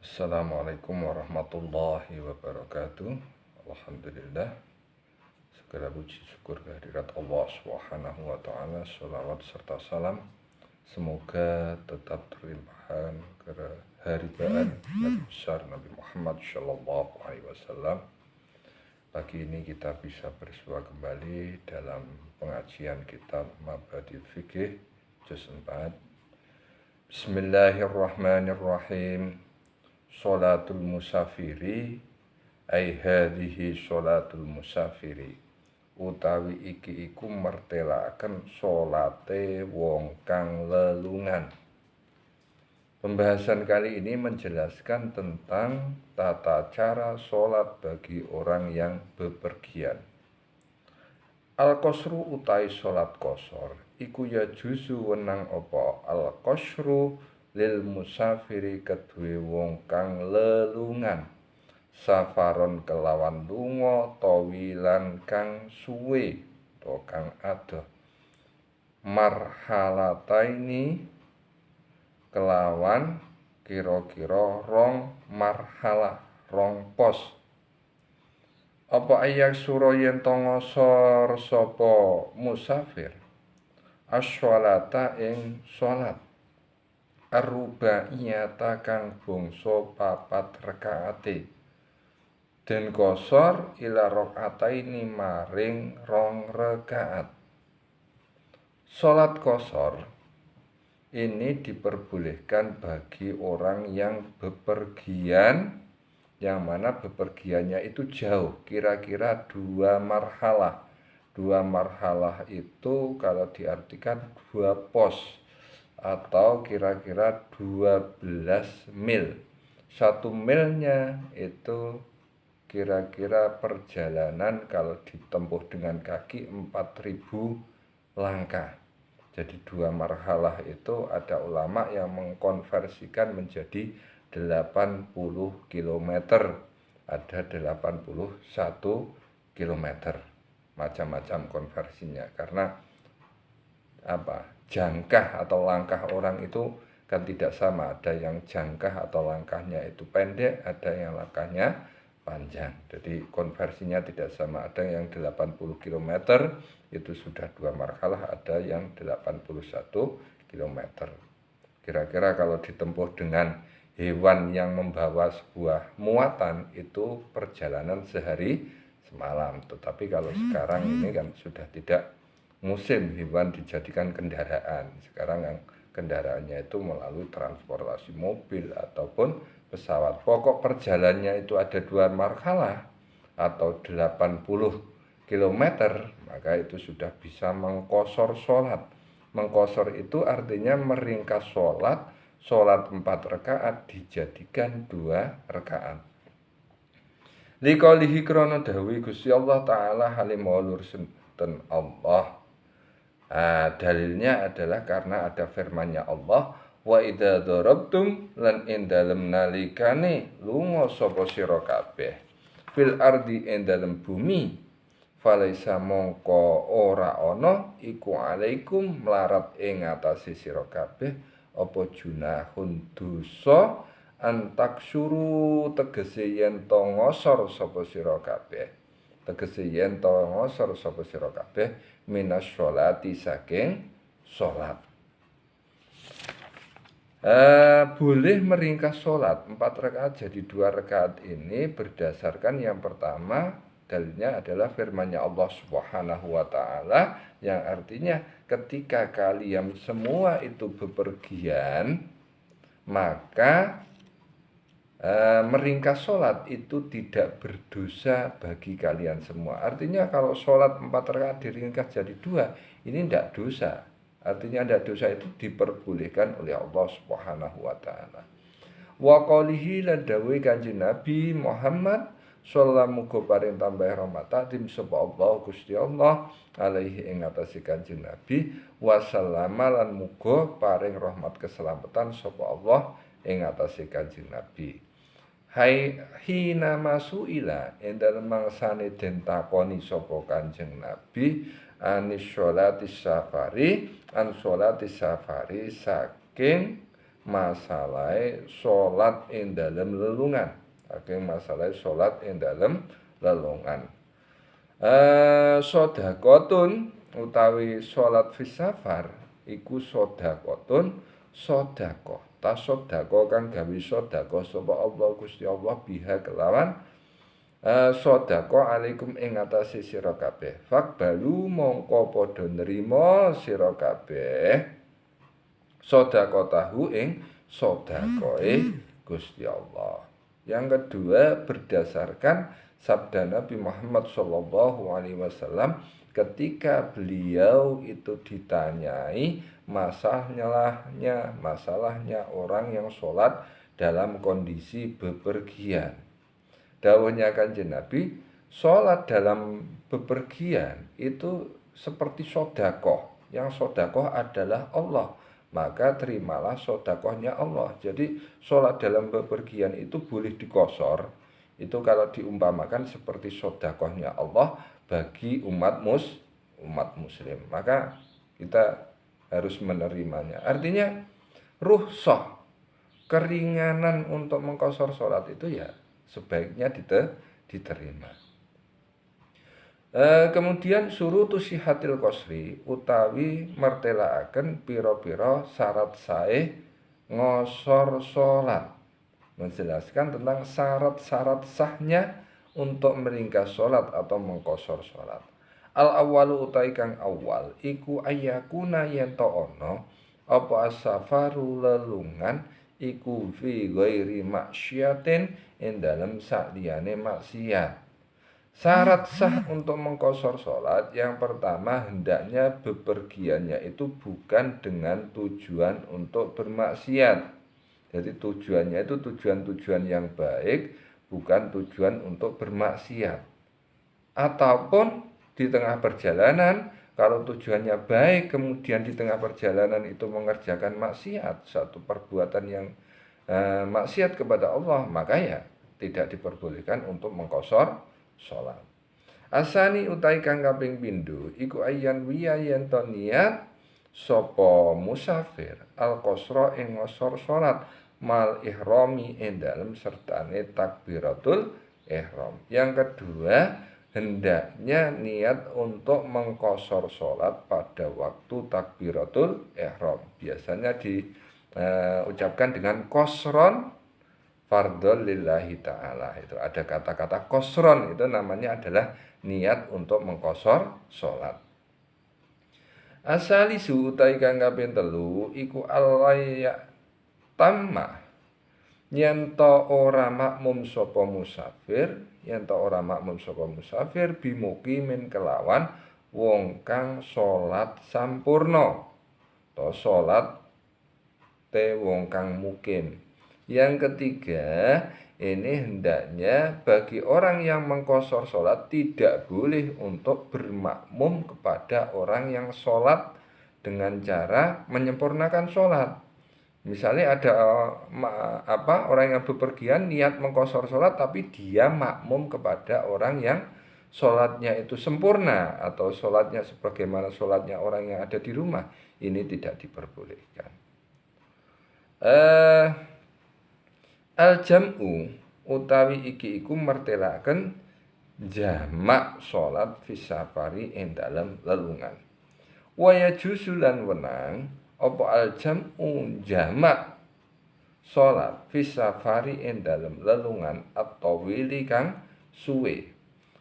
Assalamualaikum warahmatullahi wabarakatuh. Alhamdulillah, segala puji syukur kehadirat Allah Subhanahu wa taala. Shalawat serta salam semoga tetap terlimpahkan ke haribaan Nabi besar Nabi Muhammad sallallahu alaihi wasallam. Pagi ini kita bisa bersua kembali dalam pengajian kitab Mabadi Fikih juz 4. Bismillahirrahmanirrahim. Sholatul musafiri ai hadhihi sholatul musafiri, utawi iki iku mertelaken salate wong kang lelungan. Pembahasan kali ini menjelaskan tentang tata cara sholat bagi orang yang bepergian. Al-qasru utai sholat qasar iku ya juzu wenang apa al-qasru lil musafiri kedue wong kang lelungan, safaron kelawan lunga tawilan kang suwe to kang adoh, marhalataini kelawan kira-kira rong marhalah rong pos. Apa ayak sura yen to ngosor sapa musafir as-sholata ing sholat ar-rubaiyata kang bangsa 4 rakaate, den kosor ila rakaataini maring 2 rakaat. Sholat kosor ini diperbolehkan bagi orang yang bepergian, yang mana bepergiannya itu jauh, kira-kira 2 marhalah. 2 marhalah itu kalau diartikan 2 pos atau kira-kira 12 mil. 1 milnya itu kira-kira perjalanan kalau ditempuh dengan kaki 4.000 langkah. Jadi 2 marhalah itu ada ulama yang mengkonversikan menjadi 80 km, ada 81 km. Macam-macam konversinya karena jangkah atau langkah orang itu kan tidak sama, ada yang jangkah atau langkahnya itu pendek, ada yang langkahnya panjang. Jadi konversinya tidak sama, ada yang 80 km itu sudah 2 marhalah, ada yang 81 km. Kira-kira kalau ditempuh dengan hewan yang membawa sebuah muatan itu perjalanan sehari semalam. Tetapi kalau sekarang ini kan sudah tidak musim hewan dijadikan kendaraan. Sekarang yang kendaraannya itu melalui transportasi mobil ataupun pesawat. Pokok perjalanannya itu ada 2 marhalah atau 80 km, maka itu sudah bisa mengqashar sholat. Mengqashar itu artinya meringkas sholat 4 rakaat dijadikan 2 rakaat. Liqaulihi krana dawuh Gusti Allah taala halim walur sinten Allah. Dalilnya adalah karena ada firman-Nya Allah, wa idza darabtum lan ing dalem nalikane lunga sapa sira kabeh fil ardi ing dalem bumi, falaisa mongko ora ana iku alaikum melarat ing atase sira kabeh apa junahun dosa antak suru, tegese yen to ngosor sapa sira kabeh, tegese yen to ngosor sapa sira kabeh minas sholati saking sholat. Boleh meringkas sholat 4 rakaat jadi 2 rakaat ini berdasarkan yang pertama, dalilnya adalah firman-Nya Allah Subhanahu wa taala yang artinya ketika kalian semua itu bepergian, maka meringkas sholat itu tidak berdosa bagi kalian semua. Artinya kalau sholat 4 rakaat diringkas jadi 2, ini tidak dosa. Artinya tidak dosa itu diperbolehkan oleh Allah Subhanahu wa taala. Wa qalihi lan dawuh Kanjeng Nabi Muhammad sallallahu muga paring tambah rahmat tatim sapa Allah Gusti Allah alaihi ing atase Kanjeng Nabi wa sallama lan muga paring rahmat keselamatan sapa Allah ing atase Kanjeng Nabi. Hai hina masuila ing dalem mangsane den takoni sapa Kanjeng Nabi anis sholatis safari, an sholatis safari saking masalah salat ing dalem lelungan. Saking masalah salat ing dalem lelungan. Sedekahun utawi salat fi safar iku sedekahun sedekah. Ta sedekah kang gawe sedekah sapa Allah Gusti Allah biha kelawan sedekah alaikum ing atase sira kabeh. Fakbalu mongko padha nrimo sira kabeh sedekah tahu ing sedekahe Gusti Allah. Yang kedua, berdasarkan sabda Nabi Muhammad SAW ketika beliau itu ditanyai masalahnya orang yang sholat dalam kondisi bepergian. Dawuhnya Kanjeng Nabi, sholat dalam bepergian itu seperti sodakoh. Yang sodakoh adalah Allah, maka terimalah sodakohnya Allah. Jadi sholat dalam bepergian itu boleh dikosor. Itu kalau diumpamakan seperti sodakohnya Allah bagi umat muslim. Maka kita harus menerimanya. Artinya rukhsah, keringanan untuk mengkosor sholat itu ya sebaiknya diterima. Kemudian surutu sihatil qasri utawi mertelaaken pira-pira syarat sae ngosor salat. Menjelaskan tentang syarat-syarat sahnya untuk meringkas salat atau mengkosor salat. Al awwalu utai kang awal iku ayakuna yen to ana apa as-safaru lelungan iku fi ghairi maksiatin ing dalem sakliyane maksiat. Syarat sah untuk mengkosor sholat yang pertama hendaknya bepergiannya itu bukan dengan tujuan untuk bermaksiat. Jadi tujuannya itu tujuan-tujuan yang baik, bukan tujuan untuk bermaksiat. Ataupun di tengah perjalanan, kalau tujuannya baik, kemudian di tengah perjalanan itu mengerjakan maksiat, satu perbuatan yang maksiat kepada Allah, maka ya tidak diperbolehkan untuk mengkosor sholat. Asani utai kang kaping pindho iku ayan wiya yen to niat sapa musafir al qasra ing ngosor salat mal ihrami ing dalem sertane takbiratul ihram. Yang kedua, hendaknya niat untuk mengkosor salat pada waktu takbiratul ihram. Biasanya diucapkan dengan qasron fardhon lillahi ta'ala. Itu ada kata-kata kosron, itu namanya adalah niat untuk mengkosor sholat. Asalisu utai kang kaping telu iku alaya tamma yen to ora makmum sapa musafir bimuqimin kelawan wong kang salat sampurna to salat te wong kang mukim. Yang ketiga, ini hendaknya bagi orang yang mengkosor sholat tidak boleh untuk bermakmum kepada orang yang sholat dengan cara menyempurnakan sholat. Misalnya ada orang yang bepergian niat mengkosor sholat tapi dia makmum kepada orang yang sholatnya itu sempurna atau sholatnya sebagaimana sholatnya orang yang ada di rumah. Ini tidak diperbolehkan. Al-jam'u utawi iki iku mertelaken jamak salat fi safari ing dalem lelungan. Wa yajuzu lan wenang apa al-jam'u jamak salat fi safari ing dalem lelungan atau wili kang suwe.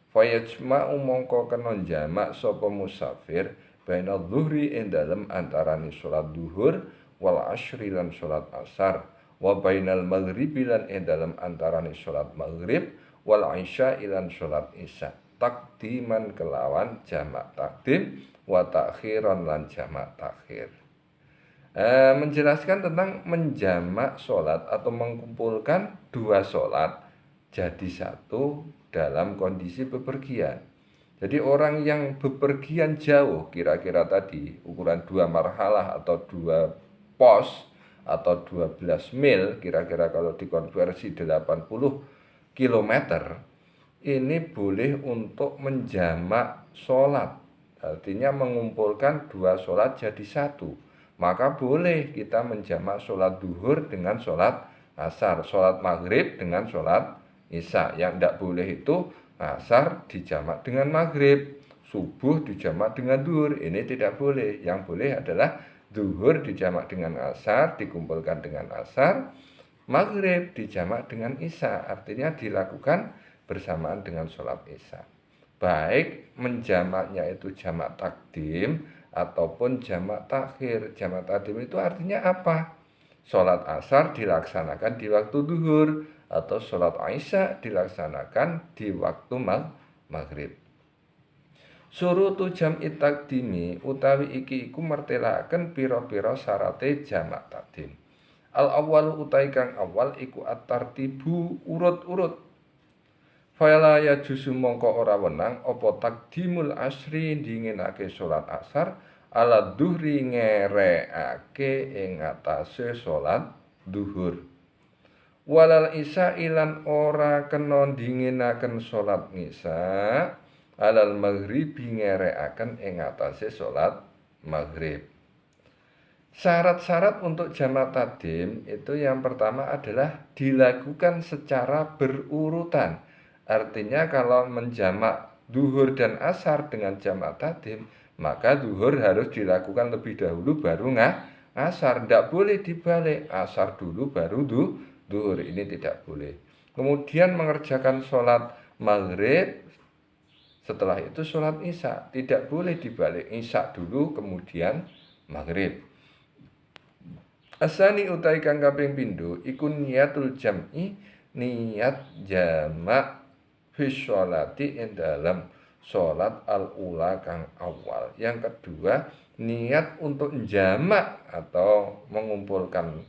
Fa yajma'u mongko kena jamak sapa musafir baina dhuhri ing dalem antarané salat zuhur wal asyri lan salat asar. Wa bainal maghribi lan ing dalem antarané salat maghrib wal isya ilan salat isya takdiman kelawan jamak takdim wa takhiran lan jamak takhir. Menjelaskan tentang menjamak salat atau mengumpulkan dua salat jadi satu dalam kondisi bepergian. Jadi orang yang bepergian jauh, kira-kira tadi ukuran 2 marhalah atau 2 pos atau 12 mil, kira-kira kalau dikonversi 80 km, ini boleh untuk menjamak sholat. Artinya mengumpulkan dua sholat jadi satu. maka boleh kita menjamak sholat duhur dengan sholat asar, sholat maghrib dengan sholat isya. Yang tidak boleh itu asar dijamak dengan maghrib, subuh dijamak dengan duhur, ini tidak boleh. Yang boleh adalah duhur dijamak dengan asar, dikumpulkan dengan asar, maghrib dijamak dengan isya, artinya dilakukan bersamaan dengan sholat isya. Baik menjamaknya itu jamak takdim ataupun jamak takhir. Jamak takdim itu artinya apa? Sholat asar dilaksanakan di waktu duhur atau sholat isya dilaksanakan di waktu maghrib. Surutu jam'i takdimi utawi iki iku mertelaken pira-pira syarate jamak takdim. Al awal utai kang awal iku at-tartibu urut-urut. Fala ya jusu mongko ora wenang apa takdimul asri dinginake salat asar ala duhri ngerekake ing atase salat duhur. Walal isya ilan ora kena dinginaken salat isya alal maghribi ngerekaken ing atase salat maghrib. Syarat-syarat untuk jamak takdim itu yang pertama adalah dilakukan secara berurutan. Artinya kalau menjamak duhur dan asar dengan jamak takdim, maka duhur harus dilakukan lebih dahulu baru asar. Tidak boleh dibalik, asar dulu baru duhur, ini tidak boleh. Kemudian mengerjakan sholat maghrib, setelah itu sholat isya, tidak boleh dibalik, isya dulu kemudian maghrib. Asani utai kang kaping pindho iku niatul jam'i, niat jamak fi sholati ing dalam sholat al-ula kang awal. Yang kedua, niat untuk jamak atau mengumpulkan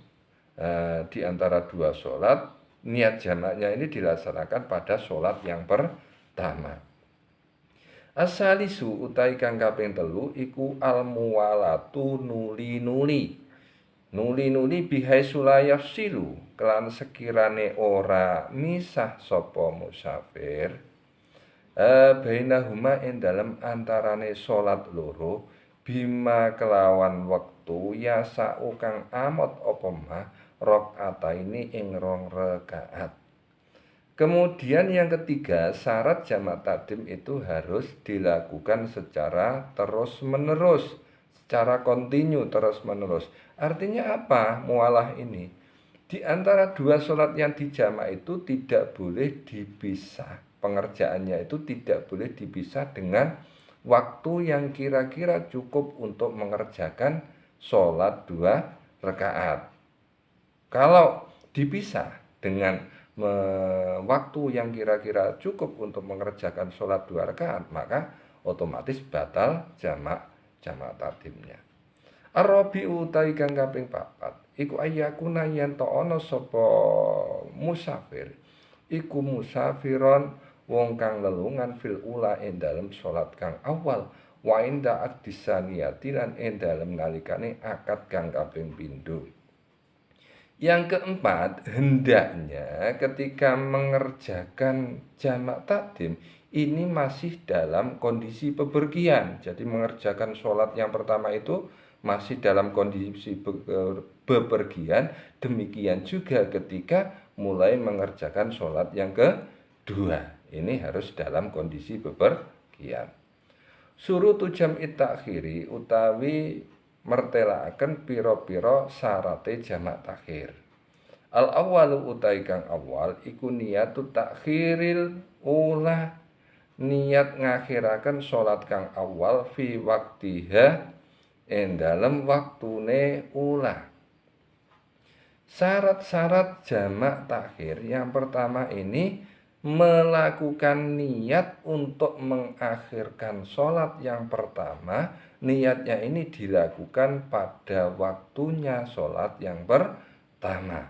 di antara dua sholat. Niat jamaknya ini dilaksanakan pada sholat yang pertama. Asalisu utai kang kaping telu iku al-muwalatu nuli-nuli. Nuli-nuli bihai sulayaf silu kelan sekirane ora misah sapa musafir bainahuma ing dalem antarane salat loro bima kelawan wektu yasau kang amot apa mah rakaataini ing 2 rakaat. Kemudian yang ketiga, syarat jamak takdim itu harus dilakukan secara terus-menerus, secara kontinu terus-menerus. Artinya apa mualah ini? Di antara dua sholat yang dijamak itu tidak boleh dipisah. Pengerjaannya itu tidak boleh dipisah dengan waktu yang kira-kira cukup untuk mengerjakan sholat 2 rakaat. Kalau dipisah dengan waktu yang kira-kira cukup untuk mengerjakan sholat 2 rakaat, maka otomatis batal jamak takdimnya. Ar-rabi'u utai kang kaping 4 iku ayakuna yen to ana sapa musafir iku musafiron wong kang lelungan fil ula ing dalem salat kang awal wa inda akdisaniyati lan ing dalem nalikane akad kang kaping pindho. Yang keempat, hendaknya ketika mengerjakan jamak takdim ini masih dalam kondisi bepergian. Jadi mengerjakan sholat yang pertama itu masih dalam kondisi bepergian. Demikian juga ketika mulai mengerjakan sholat yang kedua. Ini harus dalam kondisi bepergian. Surutu jam'i takhiri utawi mertelaaken pira-pira syarate jamak takhir. Al awalu utai kang awal iku niyatu takhiril ula, niat ngakhiraken salat kang awal fi waktiha ing dalem waktune ula. Syarat-syarat jamak takhir yang pertama ini melakukan niat untuk mengakhirkan sholat yang pertama. Niatnya ini dilakukan pada waktunya sholat yang pertama.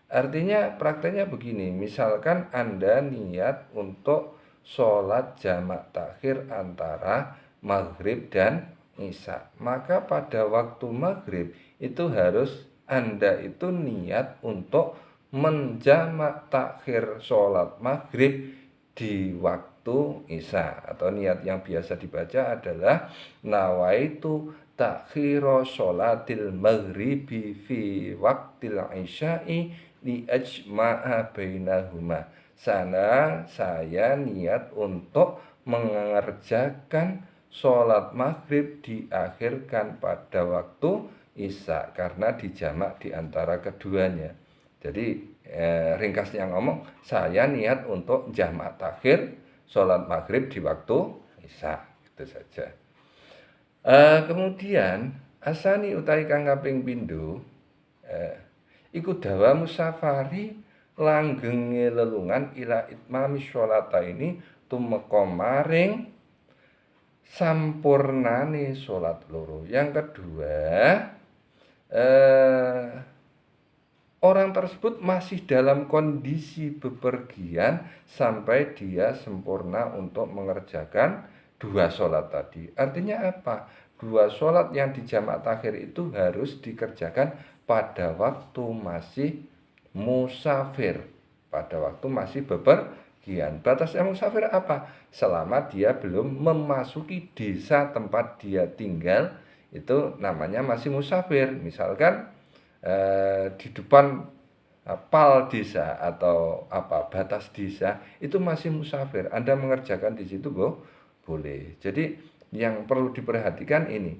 Artinya prakteknya begini, misalkan Anda niat untuk sholat jamak takhir antara maghrib dan isya, maka pada waktu maghrib itu harus Anda itu niat untuk menjamak takhir sholat maghrib di waktu isya, atau niat yang biasa dibaca adalah nawaitu takhira sholatil maghribi fi waqtil isya'i li ajma'a bainahuma. Saya niat untuk mengerjakan sholat maghrib diakhirkan pada waktu isya karena dijamak di antara keduanya. Jadi ringkasnya ngomong, saya niat untuk jamak takhir sholat maghrib di waktu isya. Itu saja. Kemudian asani utawi kang kaping pindho iku dawa musafari langgenge lelungan ila itmami sholata ini tumeka maring sampurnane sholat loro. Yang kedua, orang tersebut masih dalam kondisi bepergian sampai dia sempurna untuk mengerjakan dua sholat tadi. Artinya apa? Dua sholat yang dijamak takhir itu harus dikerjakan pada waktu masih musafir, pada waktu masih bepergian. Batasnya musafir apa? Selama dia belum memasuki desa tempat dia tinggal, itu namanya masih musafir. Misalkan di depan pal desa atau batas desa itu masih musafir, Anda mengerjakan di situ boleh. Jadi yang perlu diperhatikan ini,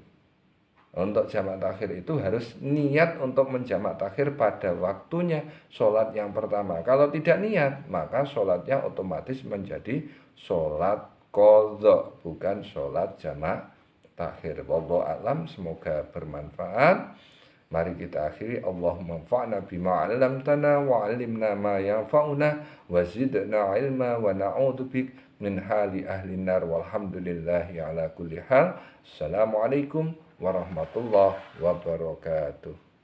untuk jamak takhir itu harus niat untuk menjamak takhir pada waktunya sholat yang pertama. Kalau tidak niat, maka sholatnya otomatis menjadi sholat qadha, bukan sholat jamak takhir. Wallahu a'lam, semoga bermanfaat. Mari kita akhiri. Allahumma anfa'na bima 'allamtana wa 'allimna ma yanfa'una wa zidna 'ilma wa na'udzubik min hali ahli nar walhamdulillahi ala kulli hal. Assalamualaikum warahmatullahi wabarakatuh.